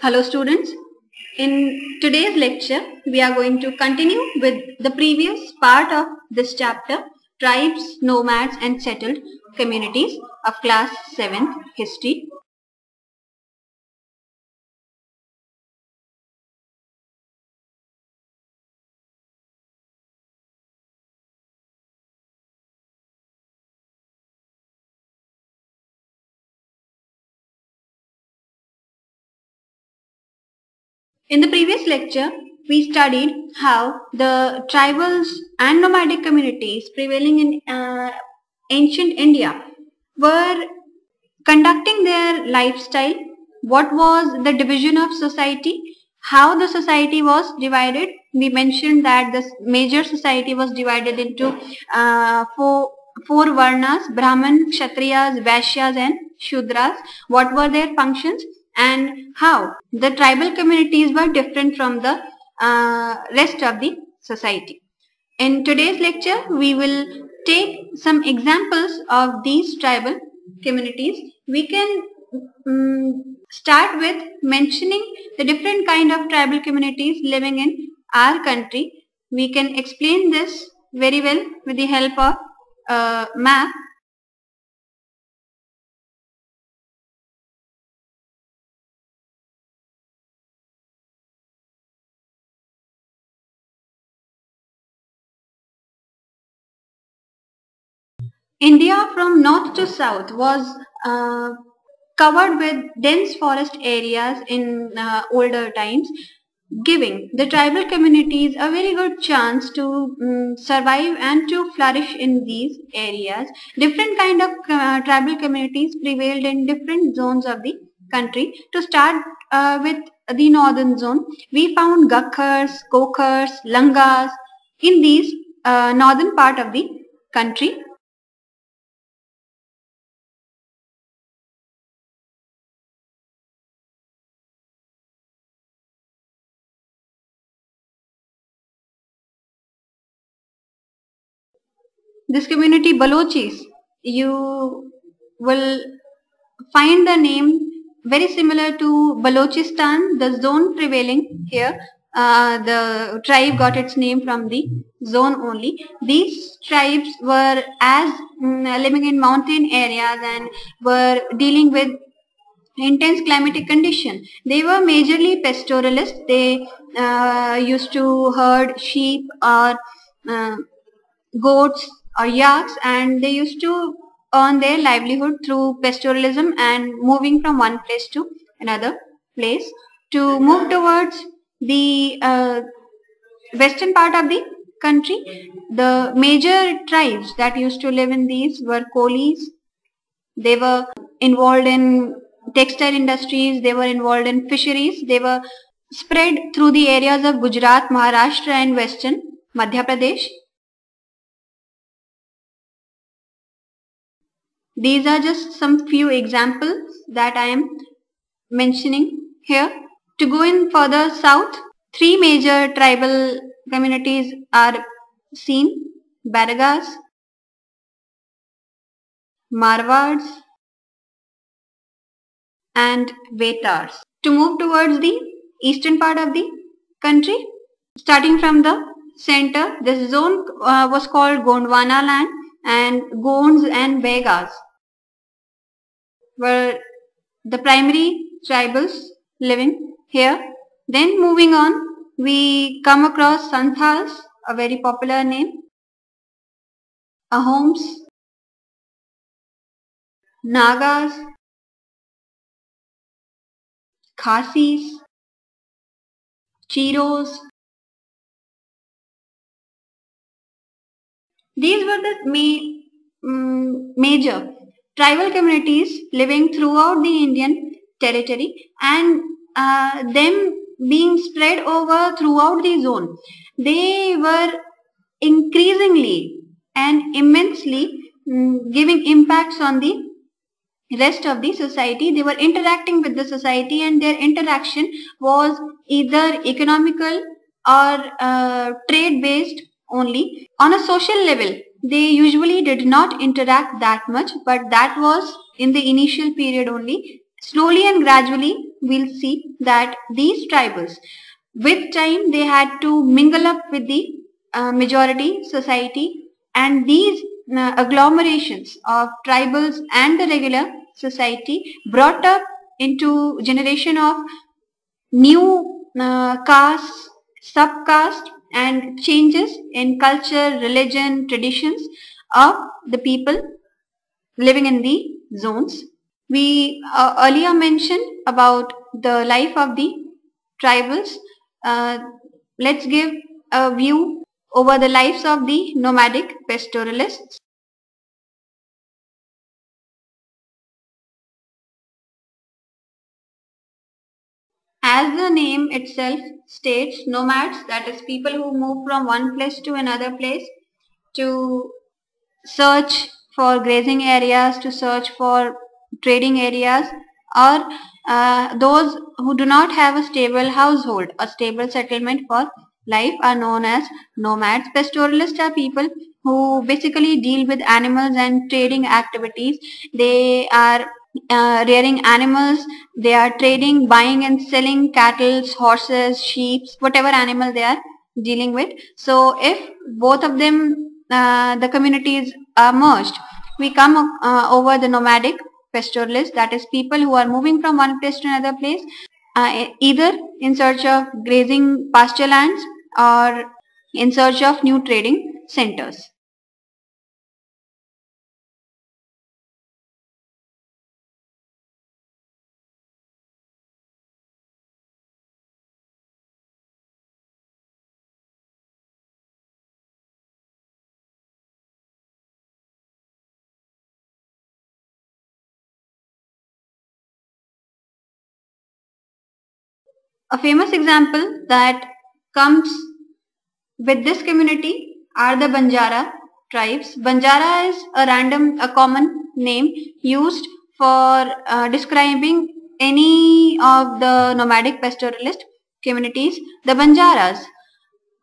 Hello students, in today's lecture we are going to continue with the previous part of this chapter, Tribes, Nomads and Settled Communities of class 7th History. In the previous lecture, we studied how the tribals and nomadic communities prevailing in ancient India were conducting their lifestyle, what was the division of society, how the society was divided. We mentioned that the major society was divided into four varnas: Brahman, Kshatriyas, Vaishyas and Shudras. What were their functions and how the tribal communities were different from the rest of the society. In today's lecture, we will take some examples of these tribal communities. We can start with mentioning the different kind of tribal communities living in our country. We can explain this very well with the help of a map. India from north to south was covered with dense forest areas in older times, giving the tribal communities a very good chance to survive and to flourish in these areas. Different kind of tribal communities prevailed in different zones of the country. To start with the northern zone, we found Gakhars, Kokhars, Langas in these northern part of the country. This community Balochis, you will find the name very similar to Balochistan, the zone prevailing here. The tribe got its name from the zone only. These tribes were living in mountain areas and were dealing with intense climatic condition. They were majorly pastoralists. They used to herd sheep or goats or yaks, and they used to earn their livelihood through pastoralism and moving from one place to another place. To move towards the western part of the country, the major tribes that used to live in these were Kolis. They were involved in textile industries, they were involved in fisheries, they were spread through the areas of Gujarat, Maharashtra and western Madhya Pradesh. These are just some few examples that I am mentioning here. To go in further south, three major tribal communities are seen: Baragas, Marwads and Vetars. To move towards the eastern part of the country, starting from the center, this zone was called Gondwana land, and Gonds and Begas were the primary tribals living here. Then moving on, we come across Santhals, a very popular name, Ahoms, Nagas, Khasis, Chiros. These were the major tribal communities living throughout the Indian territory, and them being spread over throughout the zone. They were increasingly and immensely giving impacts on the rest of the society. They were interacting with the society, and their interaction was either economical or trade based only. On a social level, they usually did not interact that much, but that was in the initial period only. Slowly and gradually, we'll see that these tribals, with time, they had to mingle up with the majority society, and these agglomerations of tribals and the regular society brought up into generation of new castes, subcaste, and changes in culture, religion, traditions of the people living in the zones. We earlier mentioned about the life of the tribals. Uh, let's give a view over the lives of the nomadic pastoralists. As the name itself states, nomads, that is people who move from one place to another place to search for grazing areas, to search for trading areas, or those who do not have a stable household, a stable settlement for life, are known as nomads. Pastoralists are people who basically deal with animals and trading activities. They are rearing animals, they are trading, buying and selling cattle, horses, sheep, whatever animal they are dealing with. So if both of them, the communities are merged, we come over the nomadic pastoralists, that is people who are moving from one place to another place, either in search of grazing pasture lands or in search of new trading centers. A famous example that comes with this community are the Banjara tribes. Banjara is a common name used for describing any of the nomadic pastoralist communities. The Banjaras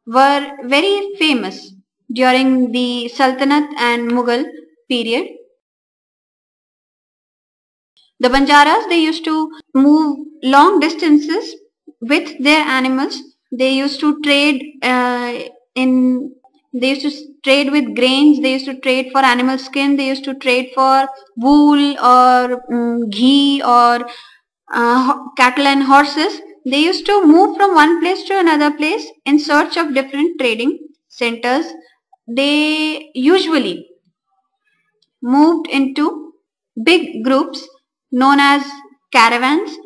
were very famous during the Sultanate and Mughal period. The Banjaras, they used to move long distances with their animals. They used to trade in. They used to trade with grains. They used to trade for animal skin. They used to trade for wool or ghee or cattle and horses. They used to move from one place to another place in search of different trading centers. They usually moved into big groups known as caravans.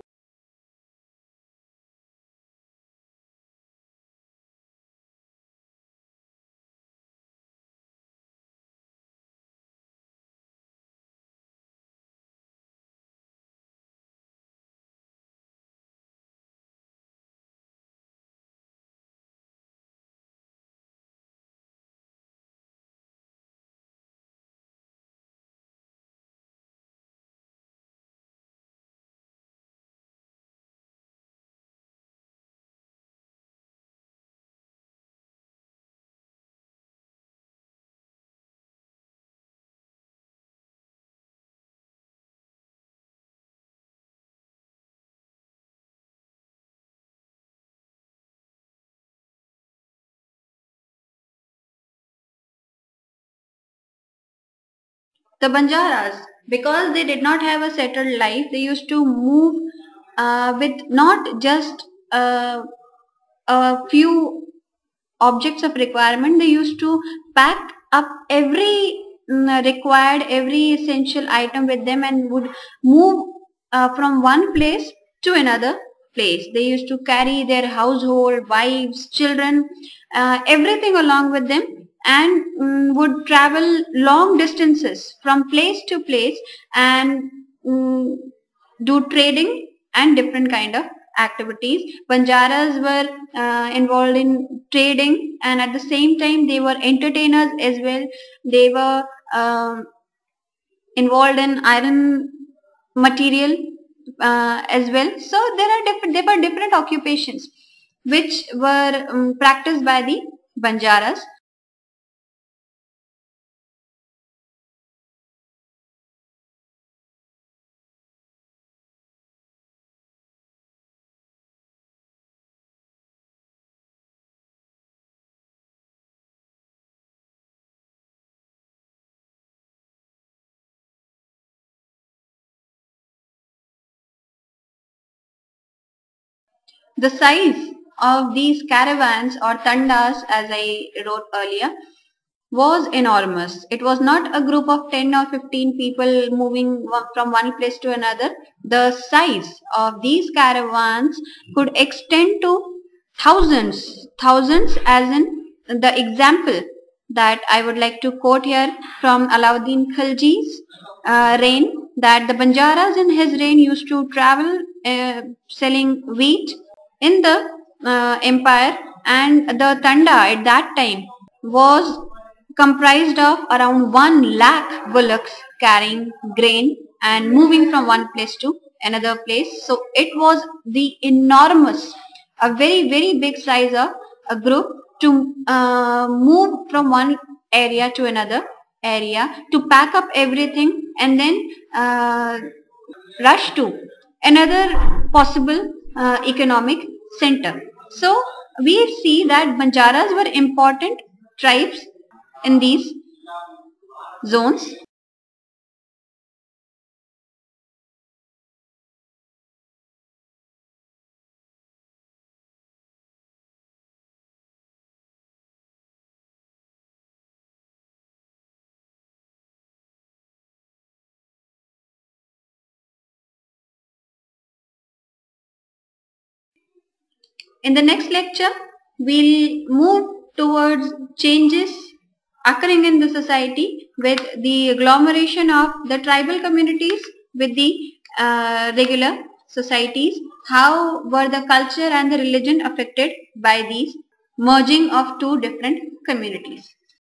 The Banjaras, because they did not have a settled life, they used to move with not just a few objects of requirement. They used to pack up every required, every essential item with them, and would move from one place to another place. They used to carry their household, wives, children, everything along with them, and would travel long distances from place to place, and mm, do trading and different kind of activities. Banjaras were involved in trading, and at the same time they were entertainers as well. They were involved in iron material as well. So there were different occupations which were practiced by the Banjaras. The size of these caravans or tandas, as I wrote earlier, was enormous. It was not a group of 10 or 15 people moving from one place to another. The size of these caravans could extend to thousands, as in the example that I would like to quote here from Alauddin Khilji's reign, that the Banjaras in his reign used to travel selling wheat in the empire, and the Tanda at that time was comprised of around 1 lakh bullocks carrying grain and moving from one place to another place. So it was the enormous, a very big size of a group to move from one area to another area, to pack up everything and then rush to another possible economic center. So we see that Banjaras were important tribes in these zones. In the next lecture, we'll move towards changes occurring in the society with the agglomeration of the tribal communities with the regular societies. How were the culture and the religion affected by these merging of two different communities?